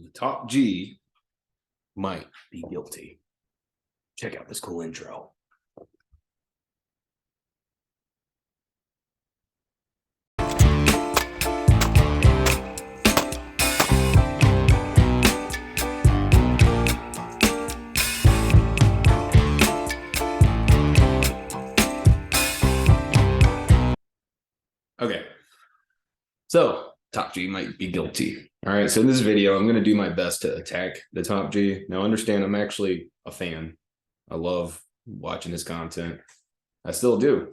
The top G might be guilty. Check out this cool intro. Okay, so top G might be guilty. All right, so in this video, I'm going to do my best to attack the top G. Now, understand, I'm actually a fan. I love watching his content. I still do.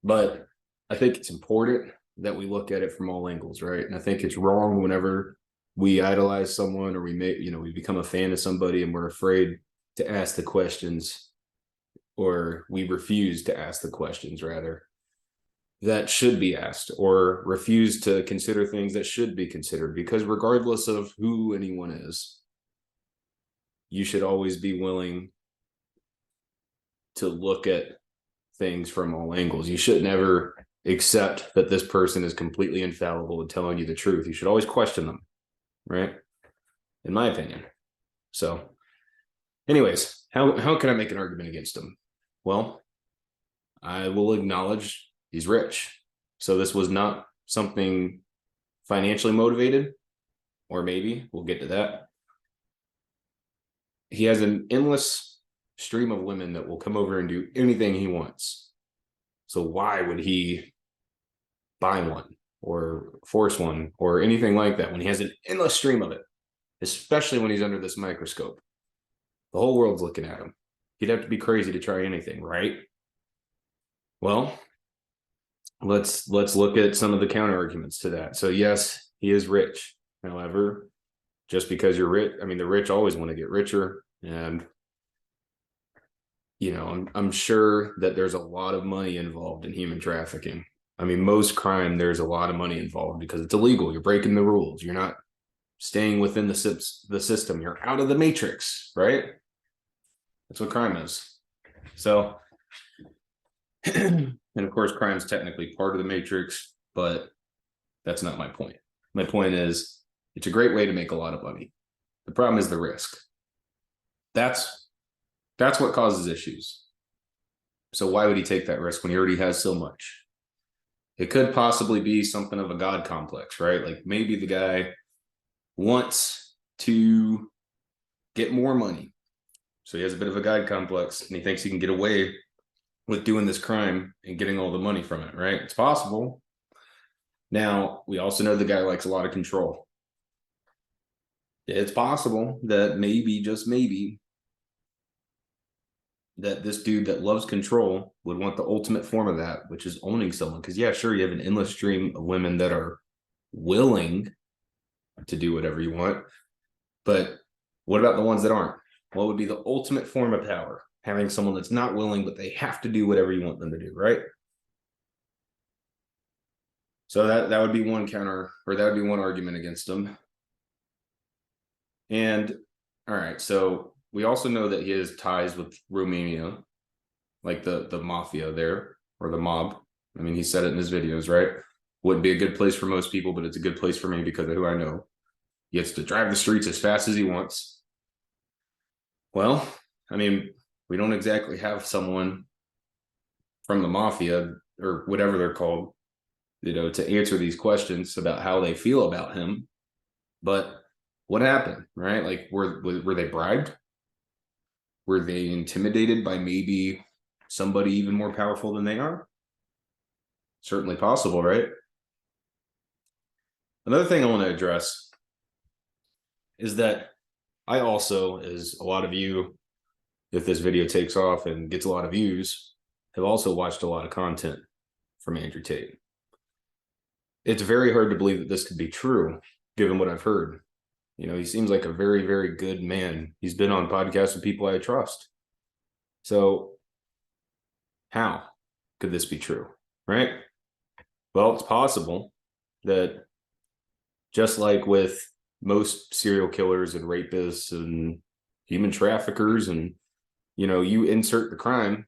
But I think it's important that we look at it from all angles, right? And I think it's wrong whenever we idolize someone or we become a fan of somebody and we're afraid to ask the questions, or we refuse to ask the questions, rather, that should be asked, or refuse to consider things that should be considered. Because regardless of who anyone is, you should always be willing to look at things from all angles. You should never accept that this person is completely infallible and telling you the truth. You should always question them, right? In my opinion. So anyways, how can I make an argument against him? Well, I will acknowledge he's rich. So this was not something financially motivated, or maybe we'll get to that. He has an endless stream of women that will come over and do anything he wants. So why would he buy one or force one or anything like that when he has an endless stream of it, especially when he's under this microscope? The whole world's looking at him. He'd have to be crazy to try anything, right? Well, let's look at some of the counter arguments to that. So yes, he is rich. However, just because you're rich, I mean, the rich always want to get richer. And I'm sure that there's a lot of money involved in human trafficking. I mean, most crime, there's a lot of money involved because it's illegal. You're breaking the rules. You're not staying within the system. You're out of the matrix, right? That's what crime is. So, and of course, crime is technically part of the matrix, but that's not my point. My point is, it's a great way to make a lot of money. The problem is the risk. That's what causes issues. So why would he take that risk when he already has so much? It could possibly be something of a God complex, right? Like maybe the guy wants to get more money. So he has a bit of a God complex and he thinks he can get away with doing this crime and getting all the money from it, right? It's possible. Now, we also know the guy likes a lot of control. It's possible that maybe, just maybe, that this dude that loves control would want the ultimate form of that, which is owning someone. Because yeah, sure, you have an endless stream of women that are willing to do whatever you want. But what about the ones that aren't? What would be the ultimate form of power? Having someone that's not willing, but they have to do whatever you want them to do, right? So that would be one counter, or that would be one argument against him. And all right, so we also know that he has ties with Romania, like the mafia there, or the mob. I mean, he said it in his videos, right? Wouldn't be a good place for most people, but it's a good place for me because of who I know. He gets to drive the streets as fast as he wants. Well, I mean, we don't exactly have someone from the mafia or whatever they're called, to answer these questions about how they feel about him. But what happened, right? Like, were they bribed? Were they intimidated by maybe somebody even more powerful than they are? Certainly possible, right? Another thing I want to address is that I also, as a lot of you, if this video takes off and gets a lot of views, have also watched a lot of content from Andrew Tate. It's very hard to believe that this could be true, given what I've heard. He seems like a very, very good man. He's been on podcasts with people I trust. So how could this be true, right? Well, it's possible that just like with most serial killers and rapists and human traffickers, and, you insert the crime,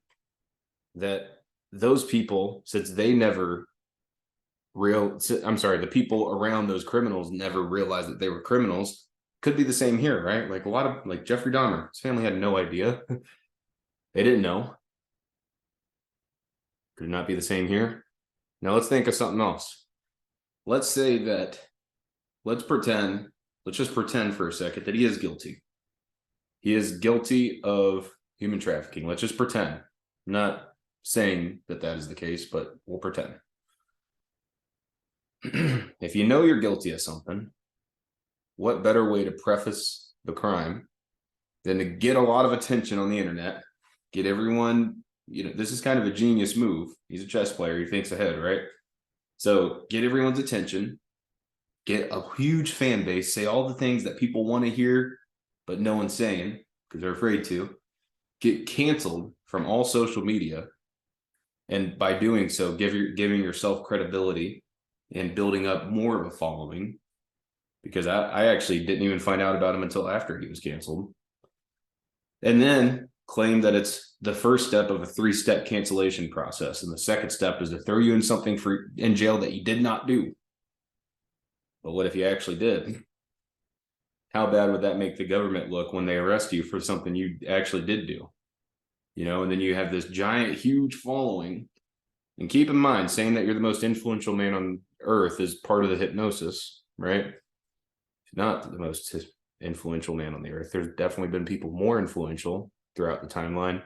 that those people, since they never the people around those criminals never realized that they were criminals. Could be the same here, right? Like a lot of, like Jeffrey Dahmer, his family had no idea. They didn't know. Could it not be the same here? Now let's think of something else. Let's say that, let's just pretend for a second that he is guilty. He is guilty of human trafficking. Let's just pretend. I'm not saying that that is the case, but we'll pretend. If you know you're guilty of something, what better way to preface the crime than to get a lot of attention on the internet, get everyone, this is kind of a genius move. He's a chess player. He thinks ahead, right? So get everyone's attention, get a huge fan base, say all the things that people want to hear, but no one's saying because they're afraid to, get canceled from all social media. And by doing so, giving yourself credibility and building up more of a following, because I actually didn't even find out about him until after he was canceled. And then claim that it's the first step of a 3-step cancellation process. And the second step is to throw you in something in jail that you did not do. But what if you actually did? How bad would that make the government look when they arrest you for something you actually did do? And then you have this giant, huge following. And keep in mind, saying that you're the most influential man on earth is part of the hypnosis, right? Not the most influential man on the earth. There's definitely been people more influential throughout the timeline.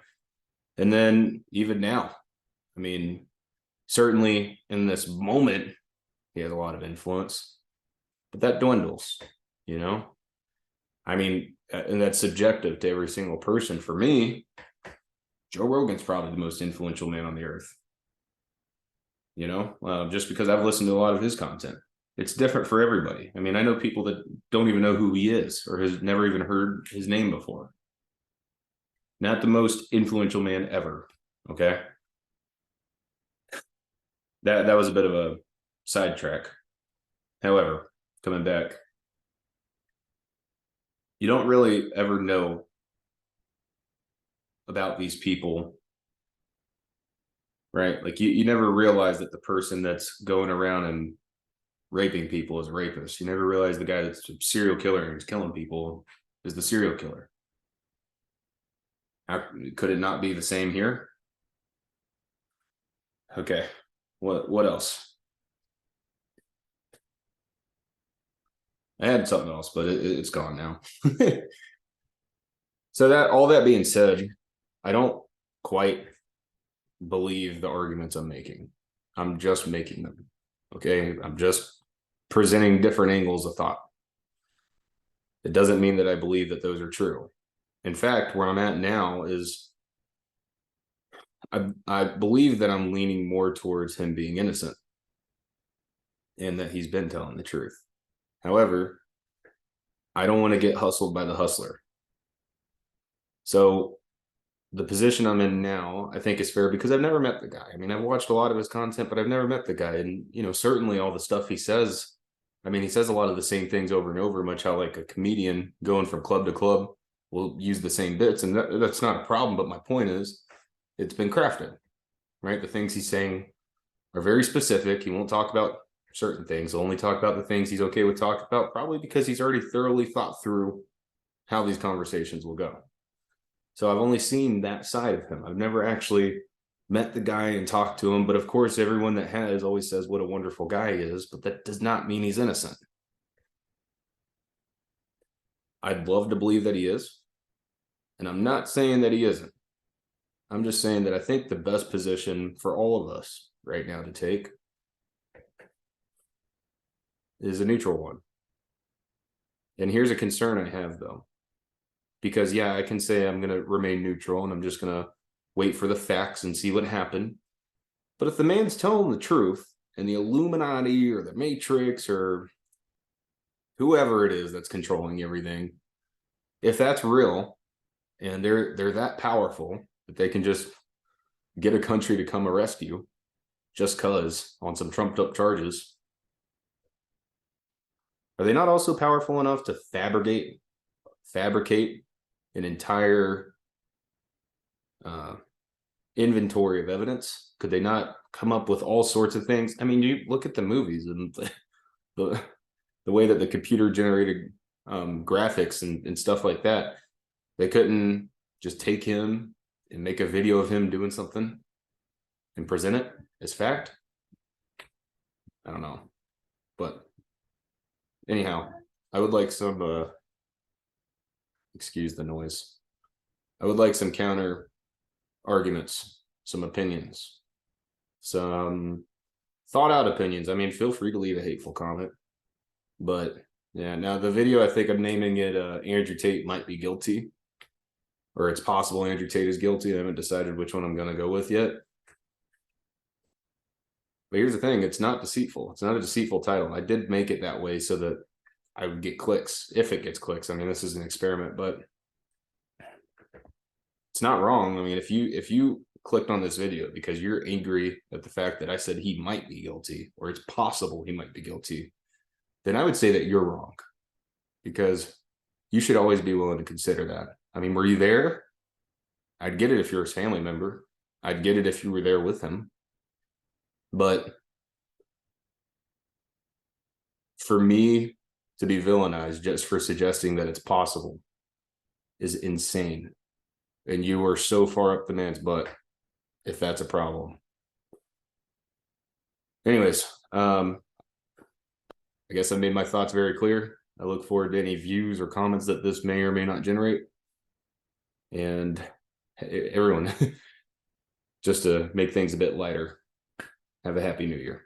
And then even now, certainly in this moment, he has a lot of influence, but that dwindles, and that's subjective to every single person. For me, Joe Rogan's probably the most influential man on the earth, just because I've listened to a lot of his content. It's different for everybody. I know people that don't even know who he is or has never even heard his name before. Not the most influential man ever. Okay. That was a bit of a sidetrack. However, coming back, you don't really ever know about these people, right? Like you never realize that the person that's going around and raping people is a rapist. You never realize the guy that's a serial killer and is killing people is the serial killer. Could it not be the same here? Okay. What else? I had something else, but it's gone now. So all that being said, I don't quite believe the arguments I'm making. I'm just making them. Okay. I'm just presenting different angles of thought. It doesn't mean that I believe that those are true. In fact, where I'm at now is I believe that I'm leaning more towards him being innocent and that he's been telling the truth. However, I don't want to get hustled by the hustler. So the position I'm in now, I think is fair because I've never met the guy. I've watched a lot of his content, but I've never met the guy. And, certainly all the stuff he says, he says a lot of the same things over and over, much how like a comedian going from club to club will use the same bits. And that's not a problem. But my point is, it's been crafted, right? The things he's saying are very specific. He won't talk about certain things. He'll only talk about the things he's okay with talking about, probably because he's already thoroughly thought through how these conversations will go. So I've only seen that side of him. I've never actually met the guy and talked to him. But of course, everyone that has always says what a wonderful guy he is, but that does not mean he's innocent. I'd love to believe that he is. And I'm not saying that he isn't. I'm just saying that I think the best position for all of us right now to take is a neutral one. And here's a concern I have, though. Because, I can say I'm going to remain neutral and I'm just going to wait for the facts and see what happened. But if the man's telling the truth and the Illuminati or the Matrix or whoever it is that's controlling everything, if that's real and they're that powerful that they can just get a country to come arrest you just cause on some trumped up charges, are they not also powerful enough to fabricate an entire inventory of evidence? Could they not come up with all sorts of things. I mean, you look at the movies and the, the way that the computer generated graphics and stuff like that. They couldn't just take him and make a video of him doing something and present it as fact. I don't know. But anyhow, I would like some excuse the noise. I would like some counter arguments, some opinions, some thought out opinions. I mean, feel free to leave a hateful comment. But yeah, now the video, I think I'm naming it Andrew Tate might be guilty, or it's possible Andrew Tate is guilty. I haven't decided which one I'm going to go with yet. But here's the thing, it's not deceitful. It's not a deceitful title. I did make it that way so that I would get clicks, if it gets clicks. I mean, this is an experiment, but it's not wrong. I mean, if you clicked on this video because you're angry at the fact that I said he might be guilty, or it's possible he might be guilty, then I would say that you're wrong, because you should always be willing to consider that. I mean, were you there? I'd get it if you're his family member. I'd get it if you were there with him. But for me to be villainized just for suggesting that it's possible is insane. And you are so far up the man's butt if that's a problem. Anyways, I guess I made my thoughts very clear. I look forward to any views or comments that this may or may not generate. And everyone, just to make things a bit lighter, have a happy new year.